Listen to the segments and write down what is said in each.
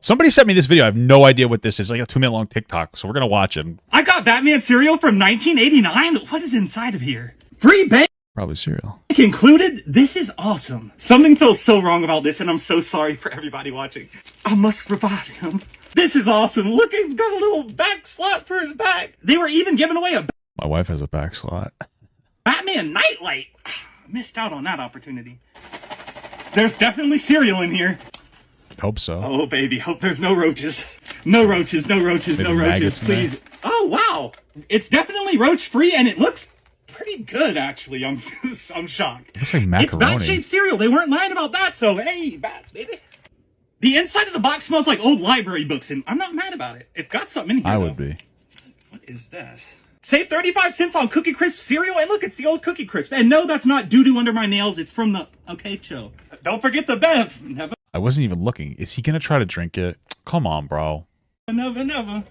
Somebody sent me this video. I have no idea what this is. Like a 2-minute long TikTok. So we're going to watch it. I got Batman cereal from 1989. What is inside of here? Free bake Probably cereal. included? This is awesome. Something feels so wrong about this, and I'm so sorry for everybody watching. I must revive him. This is awesome. Look, he's got a little back slot for his back. They were even giving away a My wife has a back slot. Batman nightlight. Missed out on that opportunity. There's definitely cereal in here. Hope so. Oh, baby. Hope there's no roaches. No roaches, no roaches, Maybe no roaches, please. Oh, wow. It's definitely roach-free, and it looks pretty good, actually. I'm shocked. It looks like macaroni. It's bat-shaped cereal. They weren't lying about that, so hey, bats, baby. The inside of the box smells like old library books, and I'm not mad about it. It's got something in here, I though. would be. What is this? Save 35 cents on Cookie Crisp cereal, and look, it's the old Cookie Crisp. And no, that's not doo-doo under my nails. It's from the... Okay, chill. Don't forget the Bev. Never, I wasn't even looking. Is he going to try to drink it? Come on, bro. never, never.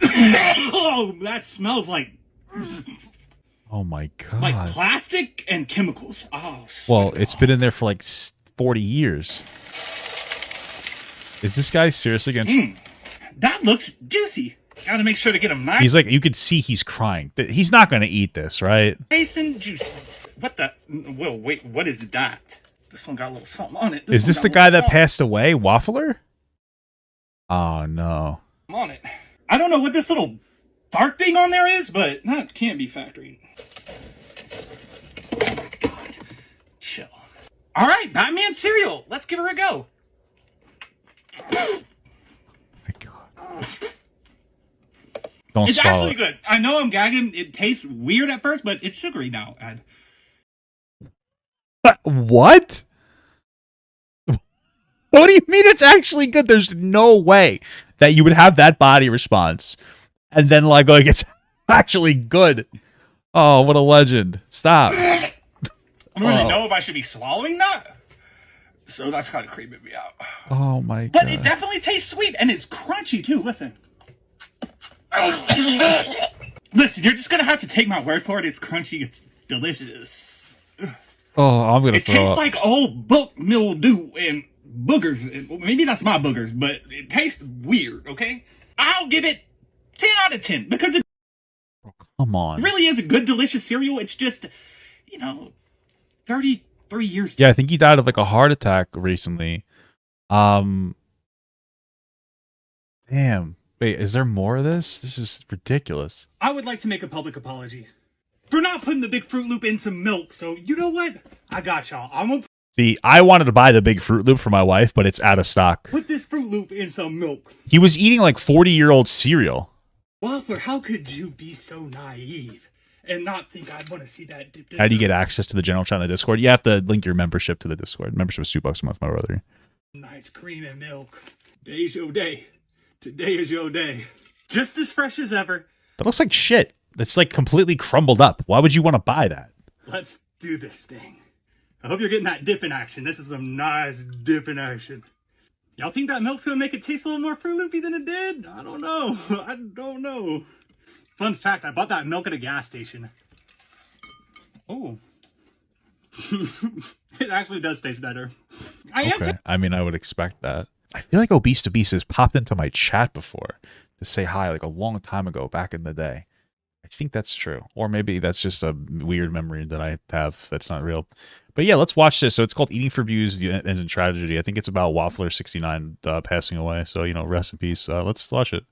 Oh, that smells like... Oh, my God. Like plastic and chemicals. Oh, well, it's been in there for like 40 years. Is this guy seriously going to... That looks juicy. Gotta make sure to get him nice. He's like, you could see he's crying. He's not going to eat this, right? Nice and juicy. What the... Whoa, wait, what is that? This one got a little something on it. Is this the guy that passed away, Waffler? Oh, no. On it. I don't know what this little dark thing on there is, but that can't be factory. Oh my God. Chill. All right, Batman cereal. Let's give her a go. My God. Don't It's swallow actually good. I know I'm gagging. It tastes weird at first, but it's sugary now. What? What do you mean it's actually good? There's no way that you would have that body response and then like it's actually good. Oh, what a legend. Stop. I don't really know if I should be swallowing that. So that's kind of creeping me out. Oh my God. But it definitely tastes sweet, and it's crunchy too. Listen. Listen, you're just going to have to take my word for it. It's crunchy. It's delicious. Oh, I'm going to throw up. It tastes like old book mildew and boogers. Maybe that's my boogers, but it tastes weird, okay? I'll give it 10 out of 10 because it Come on. really is a good, delicious cereal. It's just, 33 years. Yeah, I think he died of like a heart attack recently. Damn. Wait, is there more of this? This is ridiculous. I would like to make a public apology for not putting the big Fruit Loop in some milk. So, you know what? I got y'all. I'm going to See, I wanted to buy the big Fruit Loop for my wife, but it's out of stock. put this Fruit Loop in some milk. He was eating like 40-year-old cereal. Waffler, how could you be so naive and not think I'd want to see that dipped in How do you some get access to the general chat in the Discord? You have to link your membership to the Discord. Membership is $2 a month, my brother. nice cream and milk? Day's your day. Today is your day. Just as fresh as ever. That looks like shit. That's like completely crumbled up. Why would you want to buy that? Let's do this thing. I hope you're getting that dip in action. This is some nice dip in action. Y'all think that milk's gonna make it taste a little more Fruit Loopy than it did? I don't know. I don't know. Fun fact, I bought that milk at a gas station. Oh. It actually does taste better. Okay. I mean, I would expect that. I feel like Obese to Beast has popped into my chat before to say hi like a long time ago back in the day. I think that's true. Or maybe that's just a weird memory that I have that's not real. But yeah, let's watch this. So it's called Eating for Views Ends in Tragedy. I think it's about Waffler69 passing away. So, rest in peace. Let's watch it.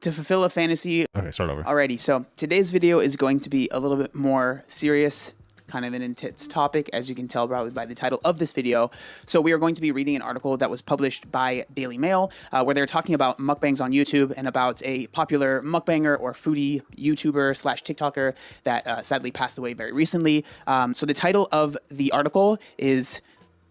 To fulfill a fantasy. Okay, start over. Alrighty, so today's video is going to be a little bit more serious, kind of an intense topic, as you can tell probably by the title of this video. So we are going to be reading an article that was published by Daily Mail, where they're talking about mukbangs on YouTube and about a popular mukbanger or foodie YouTuber slash TikToker that sadly passed away very recently. So the title of the article is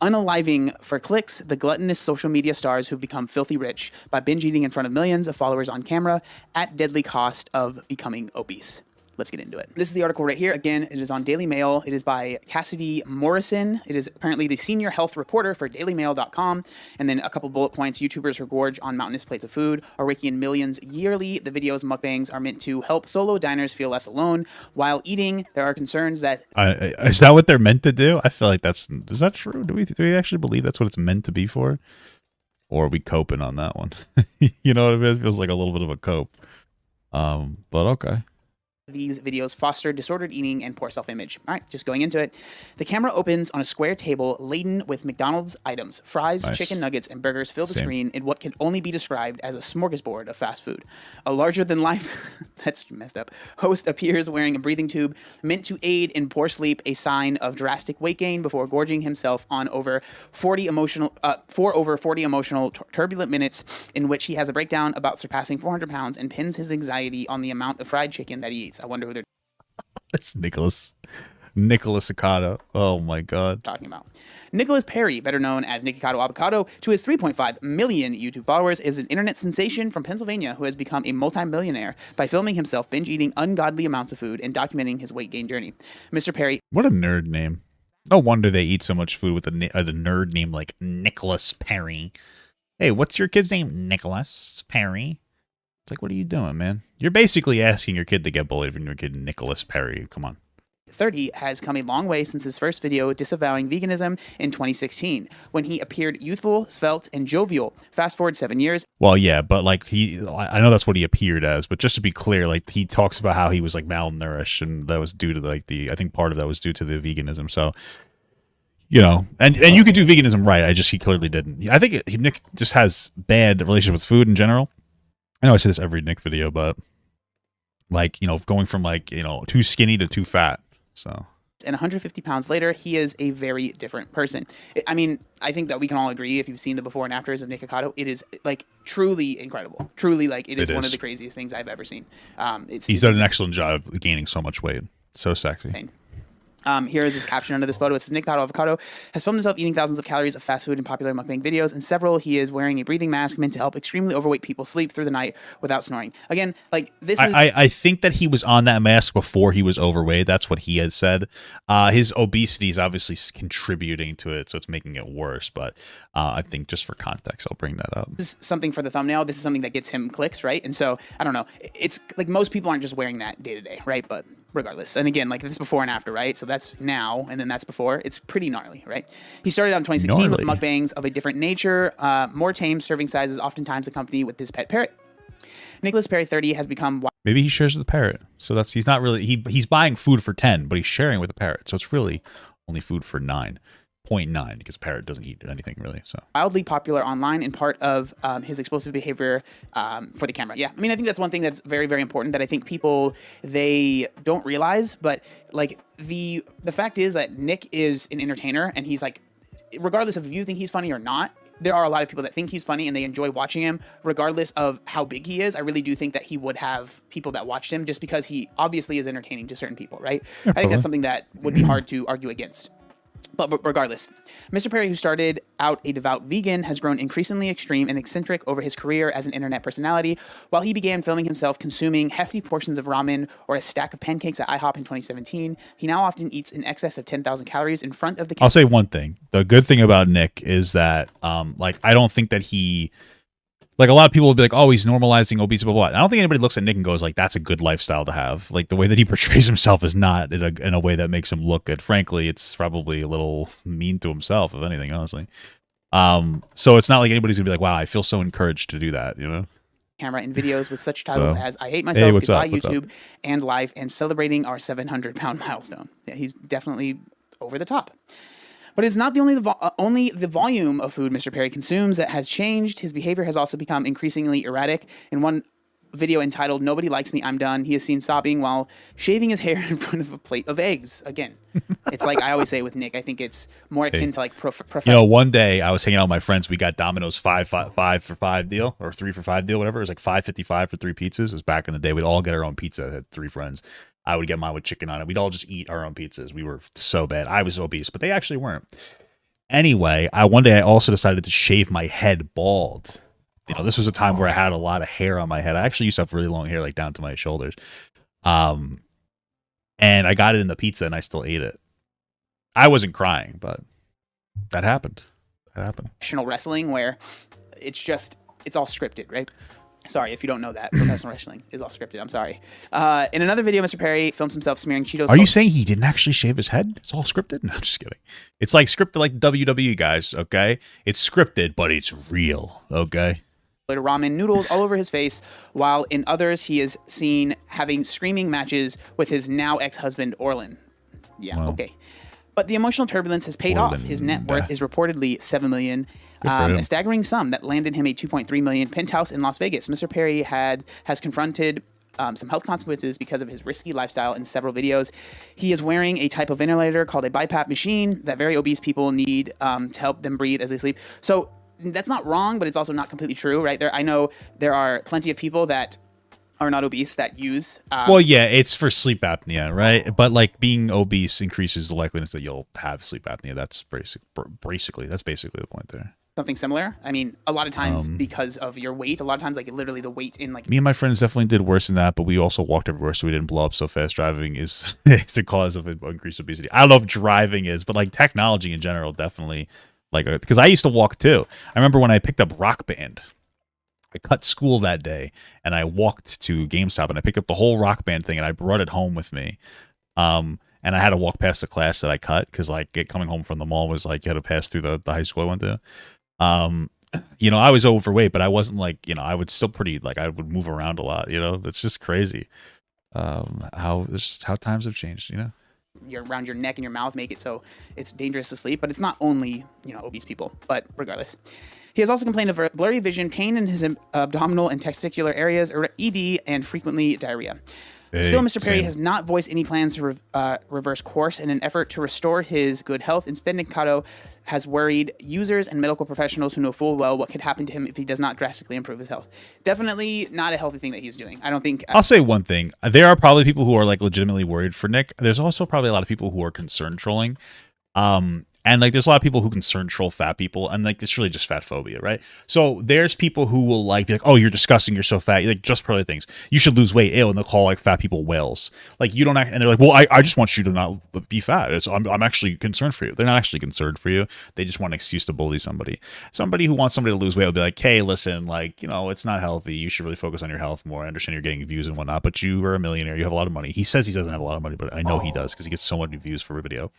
Unaliving for Clicks, the gluttonous social media stars who've become filthy rich by binge eating in front of millions of followers on camera at deadly cost of becoming obese. Let's get into it. This is the article right here. Again, it is on Daily Mail. It is by Cassidy Morrison. It is apparently the senior health reporter for dailymail.com. And then a couple bullet points. YouTubers who gorge on mountainous plates of food are raking in millions yearly. The videos mukbangs are meant to help solo diners feel less alone. While eating, there are concerns that... is that what they're meant to do? I feel like is that true? Do we actually believe that's what it's meant to be for? Or are we coping on that one? You know what I mean? It feels like a little bit of a cope. But okay. These videos foster disordered eating and poor self-image. All right, just going into it. The camera opens on a square table laden with McDonald's items, fries, Nice. chicken nuggets, and burgers fill the Same. screen in what can only be described as a smorgasbord of fast food. A larger-than-life, that's messed up, host appears wearing a breathing tube meant to aid in poor sleep, a sign of drastic weight gain before gorging himself on over 40 emotional, turbulent minutes in which he has a breakdown about surpassing 400 pounds and pins his anxiety on the amount of fried chicken that he eats. I wonder who they're It's Nicholas Ocado. Oh my god. talking about. Nicholas Perry, better known as Nikocado Avocado, to his 3.5 million YouTube followers, is an internet sensation from Pennsylvania who has become a multi-millionaire by filming himself binge eating ungodly amounts of food and documenting his weight gain journey. Mr. Perry. What a nerd name. No wonder they eat so much food with a nerd name like Nicholas Perry. Hey, what's your kid's name? Nicholas Perry. It's like, what are you doing, man? You're basically asking your kid to get bullied when your kid Nicholas Perry. Come on. 30 has come a long way since his first video disavowing veganism in 2016, when he appeared youthful, svelte, and jovial. Fast forward 7 years. Well, yeah, but like I know that's what he appeared as, but just to be clear, like he talks about how he was like malnourished, and that was due to like I think part of that was due to the veganism. So, you know, and you could do veganism right. He clearly didn't. I think Nick just has bad relationship with food in general. I know I say this every Nick video, but like, you know, going from like, you know, too skinny to too fat. So. And 150 pounds later, he is a very different person. I mean, I think that we can all agree, if you've seen the before and afters of Nikocado, it is like truly incredible. Truly, like it is one of the craziest things I've ever seen. He's done an excellent job of gaining so much weight. So sexy. Insane. Here is his caption under this photo. It says, Nikocado Avocado has filmed himself eating thousands of calories of fast food in popular mukbang videos. In several, he is wearing a breathing mask meant to help extremely overweight people sleep through the night without snoring. Again, like this is... I think that he was on that mask before he was overweight. That's what he has said. His obesity is obviously contributing to it, so it's making it worse. But I think just for context, I'll bring that up. This is something for the thumbnail. This is something that gets him clicks, right? And so, I don't know. It's like most people aren't just wearing that day to day, right? But regardless. And again, like this is before and after, right? So that's now, and then that's before. It's pretty gnarly, right? He started out in 2016 with mukbangs of a different nature, more tame serving sizes, oftentimes accompanied with his pet parrot. Nicholas Perry 30 has become... Maybe he shares with the parrot. So he's not really... He's buying food for 10, but he's sharing with the parrot. So it's really only food for 9.9 because parrot doesn't eat anything really. So wildly popular online and part of his explosive behavior for the camera. Yeah, I mean, I think that's one thing that's very, very important that I think people, they don't realize. But like the fact is that Nick is an entertainer, and he's like, regardless of if you think he's funny or not, there are a lot of people that think he's funny and they enjoy watching him regardless of how big he is. I really do think that he would have people that watched him just because he obviously is entertaining to certain people, right? Yeah, I think that's something that would be hard to argue against. But regardless, Mr. Perry, who started out a devout vegan, has grown increasingly extreme and eccentric over his career as an internet personality. While he began filming himself consuming hefty portions of ramen or a stack of pancakes at IHOP in 2017, he now often eats in excess of 10,000 calories in front of the camera. I'll say one thing. The good thing about Nick is that, like, I don't think that he... Like, a lot of people will be like, oh, he's normalizing obesity, blah, blah, blah. I don't think anybody looks at Nick and goes, like, that's a good lifestyle to have. Like, the way that he portrays himself is not in a way that makes him look good. Frankly, it's probably a little mean to himself, if anything, honestly. So it's not like anybody's going to be like, wow, I feel so encouraged to do that, you know? Camera in videos with such titles as I Hate Myself, hey, Goodbye YouTube, and Life, and celebrating our 700-pound milestone. Yeah, he's definitely over the top. But it's not the only the volume of food Mr. Perry consumes that has changed. His behavior has also become increasingly erratic. In one video entitled "Nobody Likes Me, I'm Done," he is seen sobbing while shaving his hair in front of a plate of eggs. Again, it's like I always say with Nick, I think it's more akin to like professional. You know, one day I was hanging out with my friends. We got Domino's 5 for 5 deal, or 3 for 5 deal, whatever. It was like $5.55 for 3 pizzas. It was back in the day. We'd all get our own pizza. I had 3 friends. I would get mine with chicken on it. We'd all just eat our own pizzas. We were so bad. I was obese, but they actually weren't. Anyway, one day I also decided to shave my head bald. You know, this was a time where I had a lot of hair on my head. I actually used to have really long hair, like down to my shoulders. And I got it in the pizza and I still ate it. I wasn't crying, but that happened. That happened. Professional wrestling where it's all scripted, right? Sorry if you don't know that. Professional wrestling is all scripted. I'm sorry. In another video, Mr. Perry films himself smearing Cheetos. Are you saying he didn't actually shave his head? It's all scripted? No, I'm just kidding. It's like scripted like WWE guys, okay? It's scripted, but it's real, okay? Ramen noodles all over his face, while in others he is seen having screaming matches with his now ex-husband Orlin. Yeah, Wow. Okay. But the emotional turbulence has paid off. His net worth is reportedly $7 million. A staggering sum that landed him a $2.3 million penthouse in Las Vegas. Mr. Perry has confronted some health consequences because of his risky lifestyle in several videos. He is wearing a type of ventilator called a BiPAP machine that very obese people need to help them breathe as they sleep. So that's not wrong, but it's also not completely true, right? I know there are plenty of people that are not obese that use. Well, yeah, it's for sleep apnea, right? But like being obese increases the likeliness that you'll have sleep apnea. That's basically the point there. Something similar. I mean, a lot of times because of your weight, a lot of times like literally the weight in like. Me and my friends definitely did worse than that, but we also walked everywhere, so we didn't blow up so fast. Driving is the cause of increased obesity. I don't know if driving is, but like technology in general, definitely. Like, because I used to walk too. I remember when I picked up Rock Band. I cut school that day, and I walked to GameStop, and I picked up the whole Rock Band thing, and I brought it home with me. And I had to walk past the class that I cut because like coming home from the mall was like you had to pass through the high school I went to. You know, I was overweight, but I wasn't like, you know, I would still pretty like I would move around a lot. You know, it's just crazy how times have changed. You know, around your neck and your mouth make it so it's dangerous to sleep, but it's not only, you know, obese people, but regardless. He has also complained of blurry vision, pain in his abdominal and testicular areas, ED, and frequently diarrhea. Still, Mr. Perry has not voiced any plans to reverse course in an effort to restore his good health. Instead, Nikado has worried users and medical professionals who know full well what could happen to him if he does not drastically improve his health. Definitely not a healthy thing that he's doing. I don't think... I'll say one thing. There are probably people who are like legitimately worried for Nick. There's also probably a lot of people who are concern trolling. And like, there's a lot of people who concern troll fat people, and like, it's really just fat phobia, right? So there's people who will like be like, "Oh, you're disgusting, you're so fat," like just probably things. You should lose weight, ew, and they'll call like fat people whales. Like you don't, and they're like, "Well, I just want you to not be fat. I'm actually concerned for you." They're not actually concerned for you. They just want an excuse to bully somebody. Somebody who wants somebody to lose weight will be like, "Hey, listen, like, you know, it's not healthy. You should really focus on your health more. I understand you're getting views and whatnot, but you are a millionaire. You have a lot of money." He says he doesn't have a lot of money, but I know he does because he gets so many views for a video.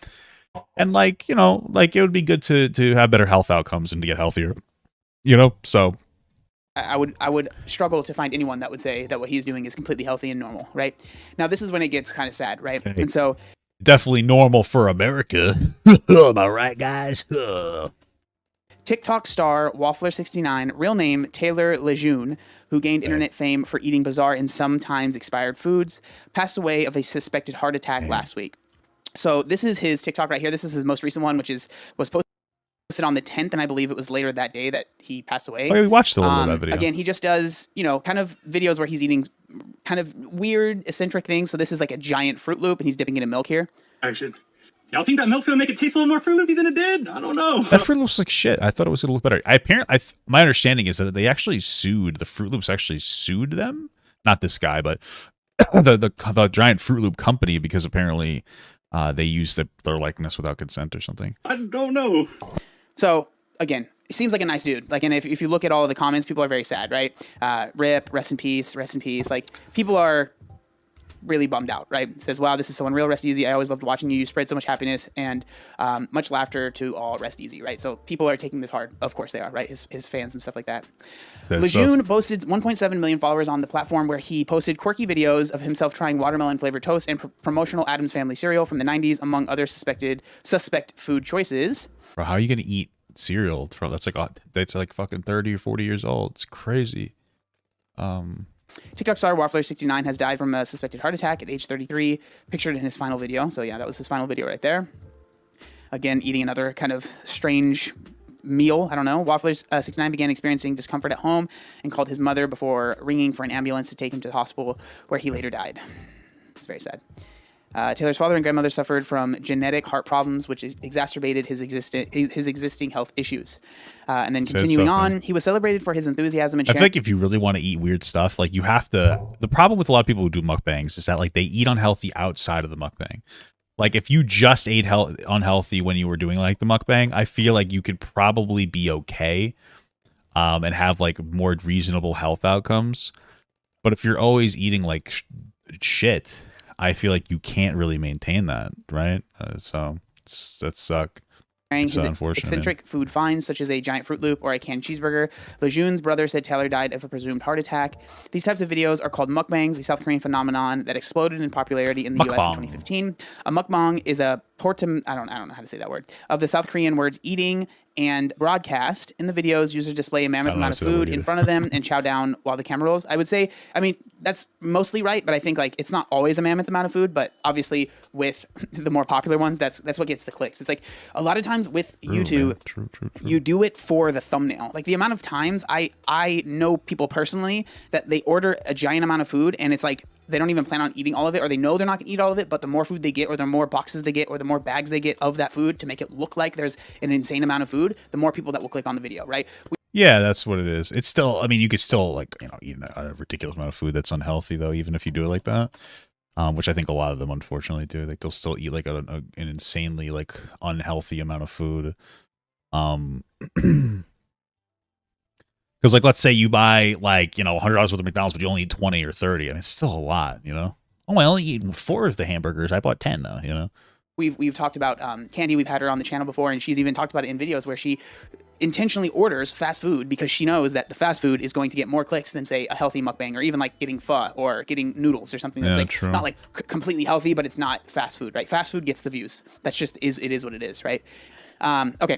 And like, you know, like it would be good to have better health outcomes and to get healthier, you know? So I would struggle to find anyone that would say that what he's doing is completely healthy and normal, right? Now, this is when it gets kind of sad, right? Hey. And so definitely normal for America. Am I right, guys? TikTok star Waffler69, real name Taylor Lejeune, who gained internet fame for eating bizarre and sometimes expired foods, passed away of a suspected heart attack last week. So this is his TikTok right here. This is his most recent one, which was posted on the 10th, and I believe it was later that day that he passed away. Oh, we watched a little bit of that video. Again, he just does, you know, kind of videos where he's eating kind of weird, eccentric things. So this is like a giant Fruit Loop, and he's dipping it in milk here. Action. Y'all think that milk's gonna make it taste a little more Fruit Loopy than it did? I don't know. That Fruit Loops like shit. I thought it was gonna look better. My understanding is that they actually sued the Fruit Loops. Actually sued them, not this guy, but the giant Fruit Loop company because apparently. They used their likeness without consent or something. I don't know. So again, he seems like a nice dude. Like, and if you look at all of the comments, people are very sad, right? Rip, rest in peace, rest in peace. Like, people are really bummed out, right? It says, "Wow, this is so unreal. Rest easy. I always loved watching you. You spread so much happiness and much laughter to all. Rest easy," right? So people are taking this hard. Of course they are, right? His fans and stuff like that. Lejeune boasted 1.7 million followers on the platform where he posted quirky videos of himself trying watermelon flavored toast and promotional Addams Family cereal from the 90s, among other suspect food choices. Bro, how are you gonna eat cereal that's like fucking 30 or 40 years old? It's crazy. TikTok star Waffler69 has died from a suspected heart attack at age 33, pictured in his final video. So yeah, that was his final video right there. Again, eating another kind of strange meal. I don't know. Waffler69 began experiencing discomfort at home and called his mother before ringing for an ambulance to take him to the hospital, where he later died. It's very sad. Taylor's father and grandmother suffered from genetic heart problems, which exacerbated his existing health issues. And then continuing on, he was celebrated for his enthusiasm and I feel like if you really want to eat weird stuff, like you have to. The problem with a lot of people who do mukbangs is that like they eat unhealthy outside of the mukbang. Like if you just ate unhealthy when you were doing like the mukbang, I feel like you could probably be okay. and have like more reasonable health outcomes. But if you're always eating like shit, I feel like you can't really maintain that, right? That suck. His unfortunate. eccentric food finds, such as a giant Fruit Loop or a canned cheeseburger. Lejeune's brother said Taylor died of a presumed heart attack. These types of videos are called mukbangs, a South Korean phenomenon that exploded in popularity in the US in 2015. A mukbang is a I don't know how to say that word, of the South Korean words eating and broadcast. In the videos, users display a mammoth amount of food in front of them and chow down while the camera rolls. I would say, I mean, that's mostly right, but I think like it's not always a mammoth amount of food, but obviously with the more popular ones, that's what gets the clicks. It's like a lot of times with YouTube, True. you do it for the thumbnail. Like the amount of times I know people personally that they order a giant amount of food and it's like they don't even plan on eating all of it, or they know they're not gonna eat all of it, but the more food they get, or the more boxes they get, or the more bags they get of that food to make it look like there's an insane amount of food, the more people that will click on the video, right? Yeah, that's what it is. It's still, I mean, you could still like, eat a ridiculous amount of food that's unhealthy though, even if you do it like that. Which I think a lot of them unfortunately do. Like they'll still eat like an insanely like unhealthy amount of food. Because, like, let's say you buy, like, $100 worth of McDonald's, but you only eat 20 or 30. I mean, it's still a lot, Oh, I only eat 4 of the hamburgers. I bought 10, though, We've talked about Candy. We've had her on the channel before, and she's even talked about it in videos where she intentionally orders fast food because she knows that the fast food is going to get more clicks than, say, a healthy mukbang, or even, like, getting pho or getting noodles or something that's, not, like, completely healthy, but it's not fast food, right? Fast food gets the views. That's just, it is what it is, right? Okay.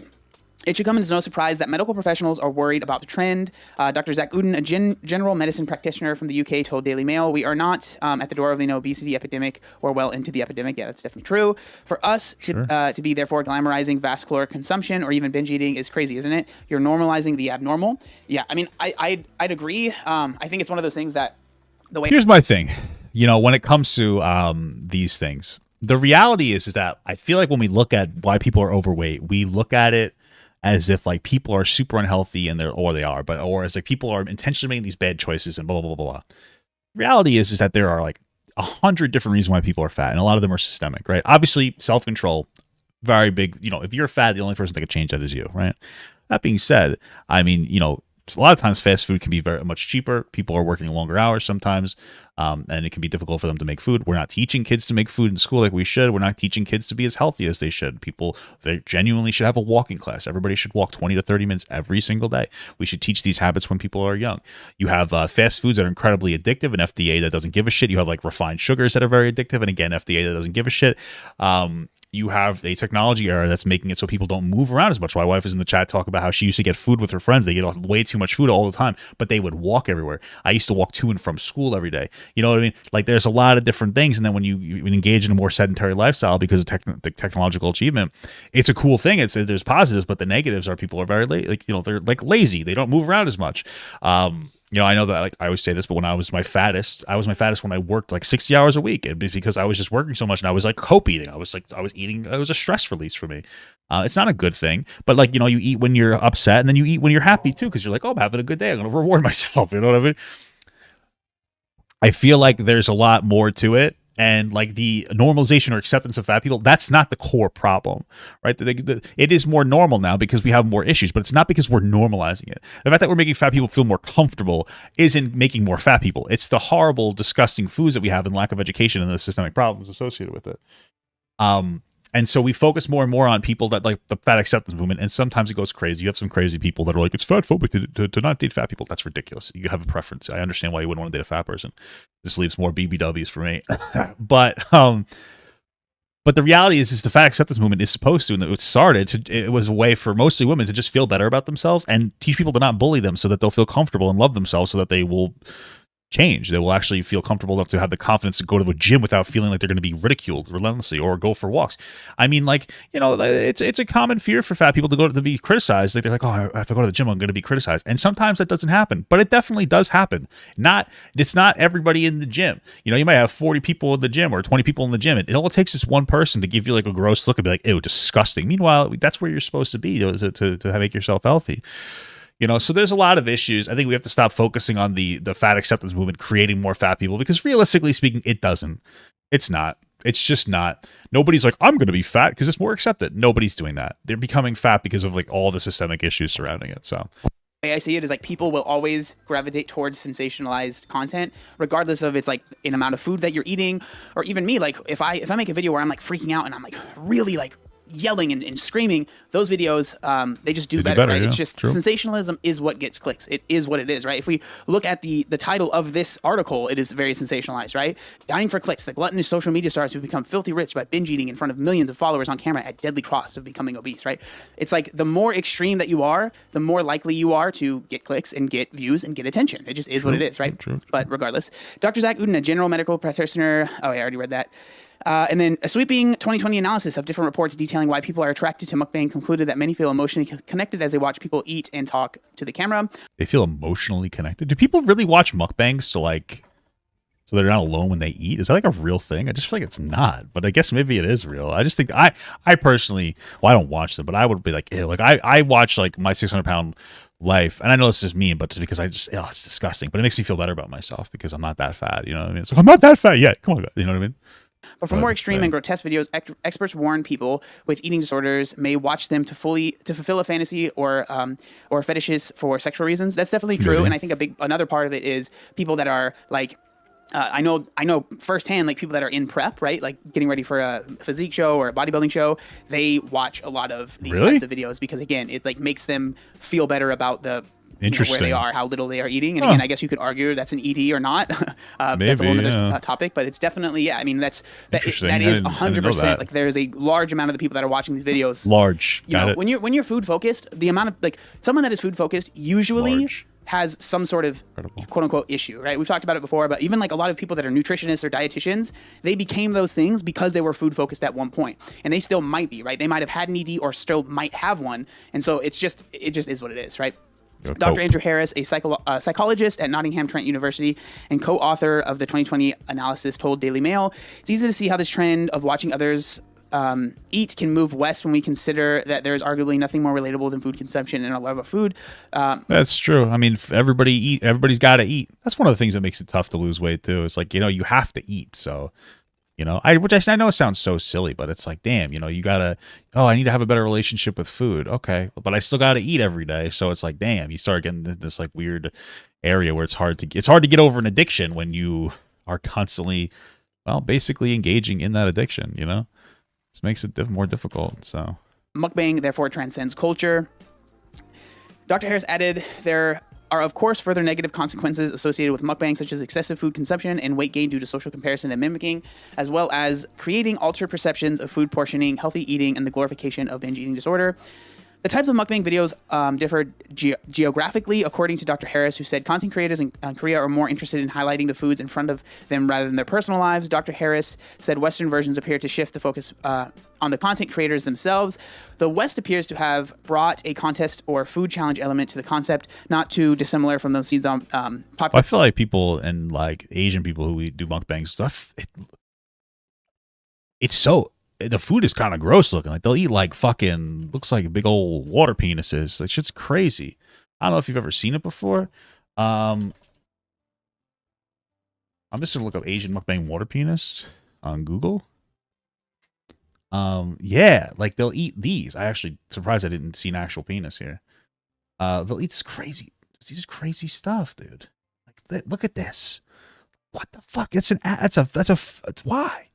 It should come as no surprise that medical professionals are worried about the trend. Dr. Zach Uden, a general medicine practitioner from the UK, told Daily Mail, "We are not at the door of the obesity epidemic or well into the epidemic." Yeah, that's definitely true. For us to be therefore glamorizing vast caloric consumption or even binge eating is crazy, isn't it? You're normalizing the abnormal. Yeah, I mean, I'd agree. I think it's one of those things that the way. Here's my thing. When it comes to these things, the reality is that I feel like when we look at why people are overweight, we look at it as if like people are super unhealthy and or as like people are intentionally making these bad choices and blah blah blah blah. Reality is that there are like 100 different reasons why people are fat, and a lot of them are systemic, right? Obviously, self-control, very big. If you're fat, the only person that can change that is you, right? That being said, I mean, a lot of times fast food can be very much cheaper. People are working longer hours sometimes, and it can be difficult for them to make food. We're not teaching kids to make food in school like we should. We're not teaching kids to be as healthy as they should. They genuinely should have a walking class. Everybody should walk 20 to 30 minutes every single day. We should teach these habits when people are young. You have fast foods that are incredibly addictive, and FDA that doesn't give a shit. You have like refined sugars that are very addictive, and again, FDA that doesn't give a shit. You have a technology era that's making it so people don't move around as much. My wife is in the chat talking about how she used to get food with her friends. They get way too much food all the time, but they would walk everywhere. I used to walk to and from school every day. You know what I mean? Like there's a lot of different things. And then when you engage in a more sedentary lifestyle because of the technological achievement, it's a cool thing. There's positives, but the negatives are people are very they're like lazy. They don't move around as much. I know that like I always say this, but when I was my fattest when I worked like 60 hours a week. It was because I was just working so much, and I was like cope eating. I was eating. It was a stress release for me. It's not a good thing, but like you eat when you're upset, and then you eat when you're happy too, because you're like, oh, I'm having a good day. I'm gonna reward myself. You know what I mean? I feel like there's a lot more to it. And like the normalization or acceptance of fat people, that's not the core problem, right? It is more normal now because we have more issues, but it's not because we're normalizing it. The fact that we're making fat people feel more comfortable isn't making more fat people. It's the horrible, disgusting foods that we have and lack of education and the systemic problems associated with it. And so we focus more and more on people that like the fat acceptance movement, and sometimes it goes crazy. You have some crazy people that are like, it's fat phobic to not date fat people. That's ridiculous. You have a preference. I understand why you wouldn't want to date a fat person. This leaves more BBWs for me. But the reality is the fat acceptance movement is supposed to, and it was a way for mostly women to just feel better about themselves and teach people to not bully them so that they'll feel comfortable and love themselves so that they will change. They will actually feel comfortable enough to have the confidence to go to the gym without feeling like they're going to be ridiculed relentlessly, or go for walks. I mean, like, it's a common fear for fat people to be criticized. Like they're like, oh, if I go to the gym, I'm going to be criticized. And sometimes that doesn't happen, but it definitely does happen. It's not everybody in the gym. You might have 40 people in the gym or 20 people in the gym. It all takes is one person to give you like a gross look and be like, ew, disgusting. Meanwhile, that's where you're supposed to be to make yourself healthy. So there's a lot of issues. I think we have to stop focusing on the fat acceptance movement creating more fat people, because realistically speaking, it doesn't. It's not. It's just not. Nobody's like, I'm going to be fat because it's more accepted. Nobody's doing that. They're becoming fat because of like all the systemic issues surrounding it. So way I see it is like people will always gravitate towards sensationalized content, regardless of it's like an amount of food that you're eating, or even me. Like if I make a video where I'm like freaking out and I'm like really like yelling and screaming, those videos they just do better, right? Yeah, it's just true. Sensationalism is what gets clicks. It is what it is, right? If we look at the title of this article, it is very sensationalized, right? Dying for clicks, the gluttonous social media stars who become filthy rich by binge eating in front of millions of followers on camera at deadly cost of becoming obese, right? It's like the more extreme that you are, the more likely you are to get clicks and get views and get attention. It just is what it is, right? True. But regardless, Dr. Zach Uden, a general medical practitioner, I already read that. And then a sweeping 2020 analysis of different reports detailing why people are attracted to mukbang concluded that many feel emotionally connected as they watch people eat and talk to the camera. They feel emotionally connected? Do people really watch mukbangs so they're not alone when they eat? Is that like a real thing? I just feel like it's not, but I guess maybe it is real. I just think I personally, well, I don't watch them, but I would be like, ew. Like I watch like My 600-Pound Life, and I know it's just me, but just because it's disgusting, but it makes me feel better about myself because I'm not that fat. You know what I mean? It's like, I'm not that fat yet. Come on, you know what I mean? But for more extreme and grotesque videos, experts warn people with eating disorders may watch them to fulfill a fantasy or fetishes for sexual reasons. That's definitely true, Really? and I think another part of it is people that are like. I know firsthand, like people that are in prep, right? Like getting ready for a physique show or a bodybuilding show, they watch a lot of these types of videos because again, it like makes them feel better about the where they are, how little they are eating. And again, I guess you could argue that's an ED or not. That's a whole other topic, but it's definitely, I mean, that is 100%. Like there's a large amount of the people that are watching these videos. When you're food focused, the amount of like someone that is food focused usually has some sort of quote unquote issue, right? We've talked about it before, but even like a lot of people that are nutritionists or dietitians, they became those things because they were food focused at one point, and they still might be, right? They might have had an ED or still might have one. And so it just is what it is, right? Dr. Andrew Harris, a psychologist at Nottingham Trent University and co-author of the 2020 analysis, told Daily Mail, it's easy to see how this trend of watching others eat can move west when we consider that there is arguably nothing more relatable than food consumption and a love of food. That's true. I mean, everybody's got to eat. That's one of the things that makes it tough to lose weight too. It's like, you have to eat. So, which I know sounds so silly, but it's like, damn, you gotta, I need to have a better relationship with food. Okay. But I still got to eat every day. So it's like, damn, you start getting this like weird area where it's hard to get over an addiction when you are constantly, basically engaging in that addiction, This makes it more difficult. So mukbang therefore transcends culture. Dr. Harris added, there are of course further negative consequences associated with mukbang, such as excessive food consumption and weight gain due to social comparison and mimicking, as well as creating altered perceptions of food portioning, healthy eating, and the glorification of binge eating disorder. The types of mukbang videos differ geographically, according to Dr. Harris, who said content creators in Korea are more interested in highlighting the foods in front of them rather than their personal lives. Dr. Harris said Western versions appear to shift the focus on the content creators themselves. The West appears to have brought a contest or food challenge element to the concept, not too dissimilar from those scenes on popular. I feel like people and like Asian people who do mukbang stuff, the food is kind of gross looking. Like they'll eat like fucking, looks like big old water penises. Like shit's crazy. I don't know if you've ever seen it before. I'm just gonna look up Asian mukbang water penis on Google. Yeah, like they'll eat these. I actually surprised I didn't see an actual penis here. They'll eat this crazy stuff, dude. Like look at this. What the fuck? It's why?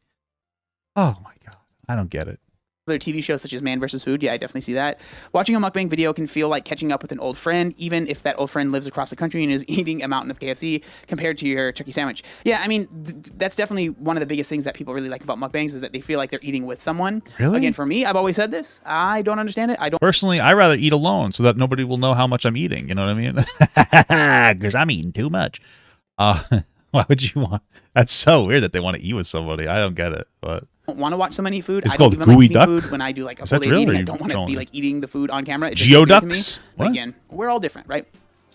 Oh my god. I don't get it. Other TV shows such as Man vs. Food, yeah, I definitely see that. Watching a mukbang video can feel like catching up with an old friend, even if that old friend lives across the country and is eating a mountain of KFC compared to your turkey sandwich. Yeah, I mean, that's definitely one of the biggest things that people really like about mukbangs is that they feel like they're eating with someone. Really? Again, for me, I've always said this. I don't understand it. Personally, I rather eat alone so that nobody will know how much I'm eating. You know what I mean? Because I'm eating too much. Why would you want? That's so weird that they want to eat with somebody. I don't get it, but. Don't want to watch someone eat food. It's I don't called even like gooey eating duck? food when I do like a full day eating. I don't want to be like eating the food on camera. It's Geoducks? But again, we're all different, right?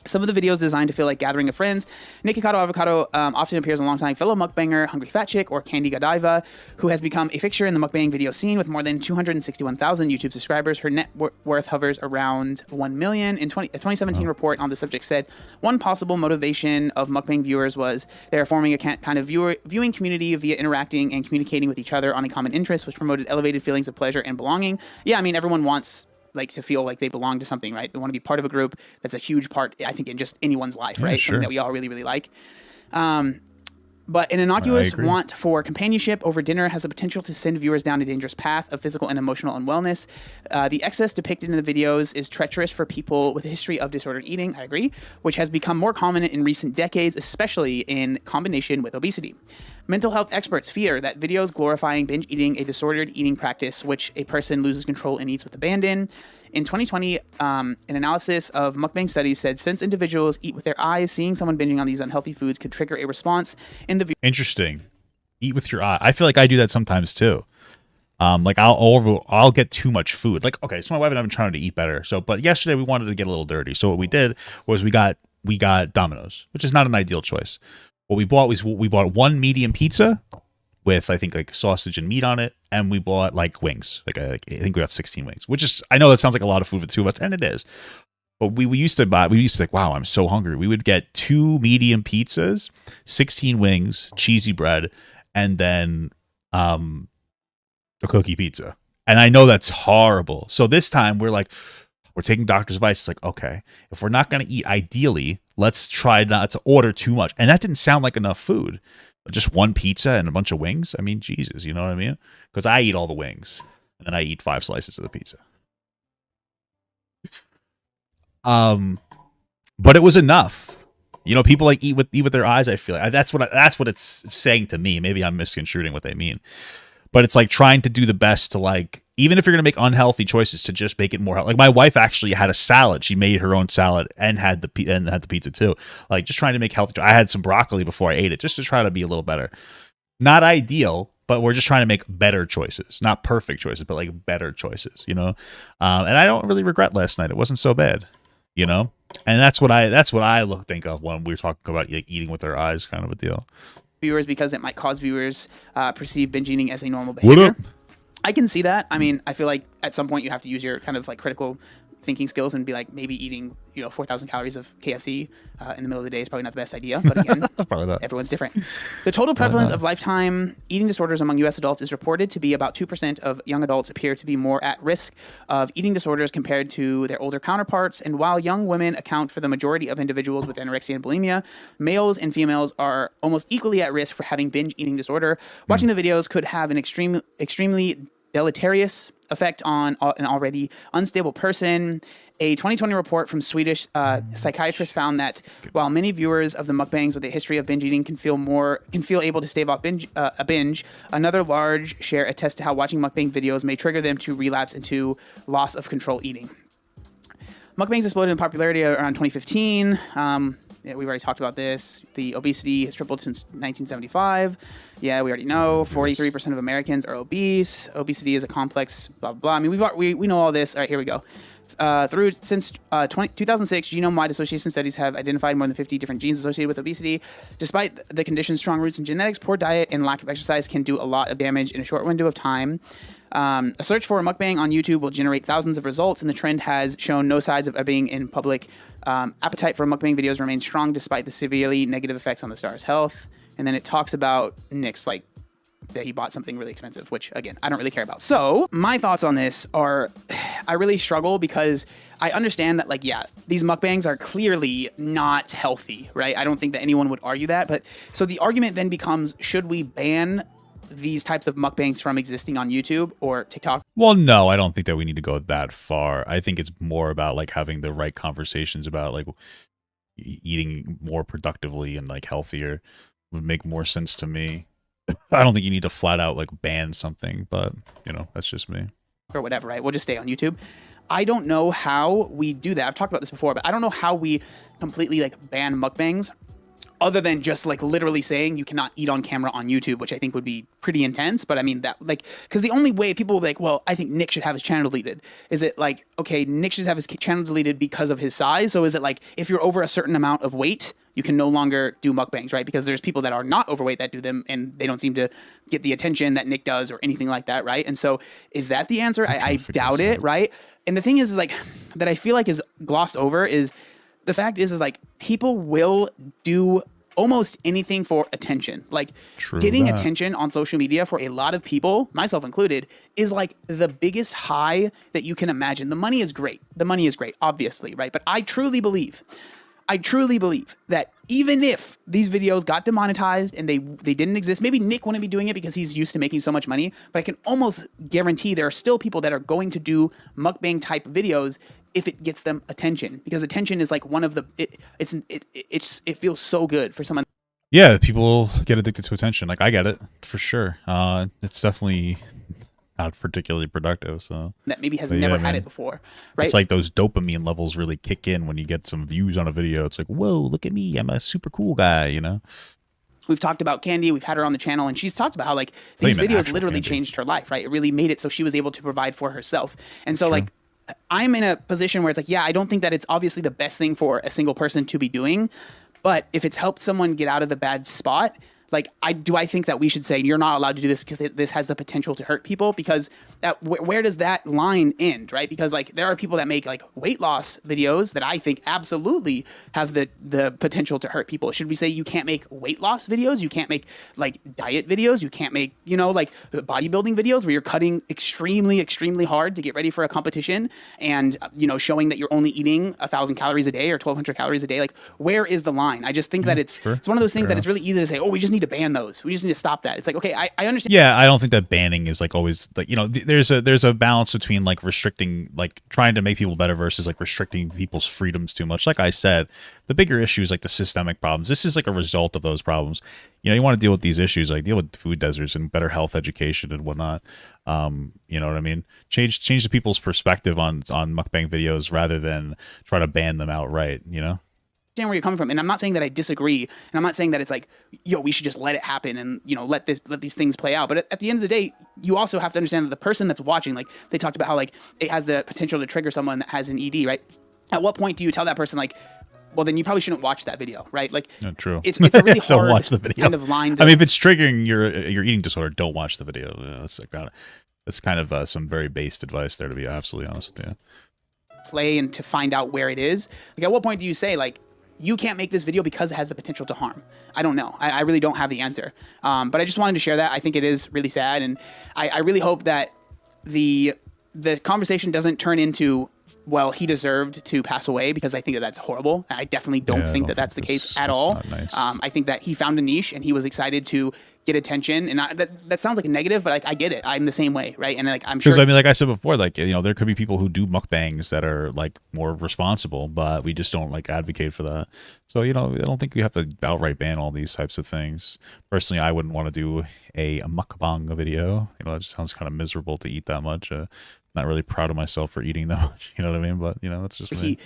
Some of the videos designed to feel like gathering of friends. Nikocado Avocado often appears alongside fellow mukbanger Hungry Fat Chick or Candy Godiva, who has become a fixture in the mukbang video scene with more than 261,000 YouTube subscribers. Her net worth hovers around 1 million. A 2017 report on the subject said one possible motivation of mukbang viewers was they are forming a kind of viewing community via interacting and communicating with each other on a common interest, which promoted elevated feelings of pleasure and belonging. Yeah, I mean, everyone wants like to feel like they belong to something, right? They want to be part of a group. That's a huge part, I think, in just anyone's life, right? Sure. Something that we all really, really like. But an innocuous want for companionship over dinner has the potential to send viewers down a dangerous path of physical and emotional unwellness. The excess depicted in the videos is treacherous for people with a history of disordered eating, I agree, which has become more common in recent decades, especially in combination with obesity. Mental health experts fear that videos glorifying binge eating, a disordered eating practice which a person loses control and eats with abandon. In 2020, an analysis of mukbang studies said since individuals eat with their eyes, seeing someone binging on these unhealthy foods could trigger a response in the Interesting. Eat with your eye. I feel like I do that sometimes too. Like I'll get too much food. Like, okay, so my wife and I have been trying to eat better. So, but yesterday we wanted to get a little dirty. So what we did was we got Domino's, which is not an ideal choice. What we bought was we bought one medium pizza with I think like sausage and meat on it, and we bought like wings. Like I think we got 16 wings, which is, I know that sounds like a lot of food for the two of us, and it is. But we used to like, wow, I'm so hungry. We would get 2 medium pizzas, 16 wings, cheesy bread, and then a cookie pizza. And I know that's horrible. So this time we're taking doctor's advice. It's like, okay, if we're not going to eat, ideally, let's try not to order too much. And that didn't sound like enough food. Just one pizza and a bunch of wings. I mean, Jesus, you know what I mean? Because I eat all the wings, and then I eat 5 slices of the pizza. But it was enough. You know, people like eat with their eyes. I feel like that's what it's saying to me. Maybe I'm misconstruing what they mean, but it's like trying to do the best to, like, even if you're gonna make unhealthy choices, to just make it more healthy. Like my wife actually had a salad. She made her own salad and had the pizza too. Like just trying to make healthy. I had some broccoli before I ate it just to try to be a little better. Not ideal, but we're just trying to make better choices. Not perfect choices, but like better choices. You know, and I don't really regret last night. It wasn't so bad. You know, and that's what I think of when we're talking about like eating with our eyes, kind of a deal. Viewers, because it might cause viewers perceive binge eating as a normal behavior. What up? I can see that. I mean, I feel like at some point you have to use your kind of like critical thinking skills and be like, maybe eating 4,000 calories of KFC in the middle of the day is probably not the best idea. But again, probably not. Everyone's different. The total prevalence of lifetime eating disorders among U.S. adults is reported to be about 2% of young adults appear to be more at risk of eating disorders compared to their older counterparts. And while young women account for the majority of individuals with anorexia and bulimia, males and females are almost equally at risk for having binge eating disorder. Watching the videos could have an extremely deleterious effect on an already unstable person. A 2020 report from Swedish psychiatrists found that while many viewers of the mukbangs with a history of binge eating can feel able to stave off a binge, another large share attest to how watching mukbang videos may trigger them to relapse into loss of control eating. Mukbangs exploded in popularity around 2015. Yeah, we've already talked about this. The obesity has tripled since 1975. Yeah, we already know. 43% of Americans are obese. Obesity is a complex blah, blah, blah. I mean, we know all this. All right, here we go. Since 2006, genome-wide association studies have identified more than 50 different genes associated with obesity. Despite the condition's strong roots in genetics, poor diet and lack of exercise can do a lot of damage in a short window of time. A search for a mukbang on YouTube will generate thousands of results, and the trend has shown no signs of ebbing in public. Appetite for mukbang videos remains strong despite the severely negative effects on the star's health. And then it talks about Nick's, like, that he bought something really expensive, which, again, I don't really care about. So my thoughts on this are, I really struggle because I understand that, like, yeah, these mukbangs are clearly not healthy, right? I don't think that anyone would argue that. But so the argument then becomes, should we ban these types of mukbangs from existing on YouTube or TikTok? Well, no, I don't think that we need to go that far. I think it's more about like having the right conversations about like eating more productively and like healthier would make more sense to me. I don't think you need to flat out like ban something, but that's just me. Or whatever, right? We'll just stay on YouTube. I don't know how we do that. I've talked about this before, but I don't know how we completely like ban mukbangs other than just like literally saying you cannot eat on camera on YouTube, which I think would be pretty intense. But I mean that, like, because the only way people will be like, well, I think Nick should have his channel deleted. Is it like, okay, Nick should have his channel deleted because of his size? So is it like, if you're over a certain amount of weight, you can no longer do mukbangs, right? Because there's people that are not overweight that do them and they don't seem to get the attention that Nick does or anything like that, right? And so is that the answer? I doubt it, right? And the thing is like, that I feel like is glossed over is the fact is like people will do almost anything for attention. Like getting attention on social media for a lot of people, myself included, is like the biggest high that you can imagine. The money is great. The money is great, obviously, right? But I truly believe that even if these videos got demonetized and they didn't exist, maybe Nick wouldn't be doing it because he's used to making so much money, but I can almost guarantee there are still people that are going to do mukbang type videos if it gets them attention, because attention is like one of the, it feels so good for someone. Yeah, people get addicted to attention. Like, I get it for sure. It's definitely not particularly productive, so that maybe has never had it before, right? It's like those dopamine levels really kick in when you get some views on a video. It's like, whoa, look at me, I'm a super cool guy, you know. We've talked about Candy, we've had her on the channel, and she's talked about how like these videos literally changed her life, right? It really made it so she was able to provide for herself. And so like I'm in a position where it's like, yeah, I don't think that it's obviously the best thing for a single person to be doing, but if it's helped someone get out of a bad spot, like I think that we should say you're not allowed to do this because this has the potential to hurt people, because where does that line end, right? Because like there are people that make like weight loss videos that I think absolutely have the potential to hurt people. Should we say you can't make weight loss videos? You can't make like diet videos? You can't make, you know, like bodybuilding videos where you're cutting extremely hard to get ready for a competition and, you know, showing that you're only eating 1,000 calories a day or 1,200 calories a day? Like, where is the line? I just think that it's one of those things that it's really easy to say, oh, we just need to ban those. We just need to stop that. It's like, okay, I understand. Yeah, I don't think that banning is like always like, you know, there's a balance between like restricting, like trying to make people better versus like restricting people's freedoms too much. Like I said, the bigger issue is like the systemic problems. This is like a result of those problems. You know, you want to deal with these issues, like deal with food deserts and better health education and whatnot. You know what I mean? Change the people's perspective on mukbang videos rather than try to ban them outright, you know? Understand where you're coming from, and I'm not saying that I disagree, and I'm not saying that it's like, yo, we should just let it happen and, you know, let these things play out. But at the end of the day, you also have to understand that the person that's watching, like they talked about how like it has the potential to trigger someone that has an ED, right? At what point do you tell that person like, well, then you probably shouldn't watch that video, right? Like, true. It's a really hard don't watch the video. kind of line. I mean, if it's triggering your eating disorder, don't watch the video. You know, that's kind of some very based advice there, to be absolutely honest with you. Play and to find out where it is. Like, at what point do you say like, you can't make this video because it has the potential to harm? I don't know. I really don't have the answer. But I just wanted to share that. I think it is really sad. And I really hope that the conversation doesn't turn into, well, he deserved to pass away, because I think that that's horrible. I definitely don't think that that's the case at all. Not nice. I think that he found a niche and he was excited to get attention, and that sounds like a negative, but I get it. I'm the same way, right? And like I'm sure, because I mean, like I said before, like, you know, there could be people who do mukbangs that are like more responsible, but we just don't like advocate for that. So, you know, I don't think we have to outright ban all these types of things. Personally, I wouldn't want to do a mukbang video. You know, it just sounds kind of miserable to eat that much. Not really proud of myself for eating that much, you know what I mean? But, you know, that's just me.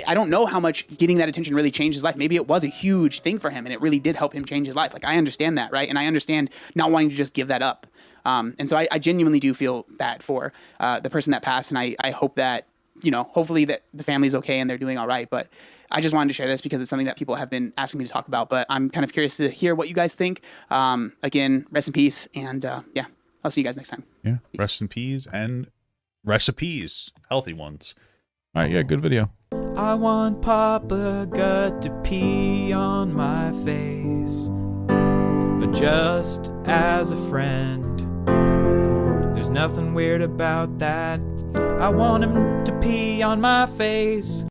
I don't know how much getting that attention really changed his life. Maybe it was a huge thing for him and it really did help him change his life. Like, I understand that, right? And I understand not wanting to just give that up. And so I genuinely do feel bad for the person that passed. And I hope that, you know, hopefully that the family's okay and they're doing all right. But I just wanted to share this because it's something that people have been asking me to talk about. But I'm kind of curious to hear what you guys think. Again, rest in peace. And yeah, I'll see you guys next time. Yeah, peace. Rest in peace and recipes, healthy ones. All right, yeah, good video. I want Papa Gut to pee on my face, but just as a friend. There's nothing weird about that. I want him to pee on my face.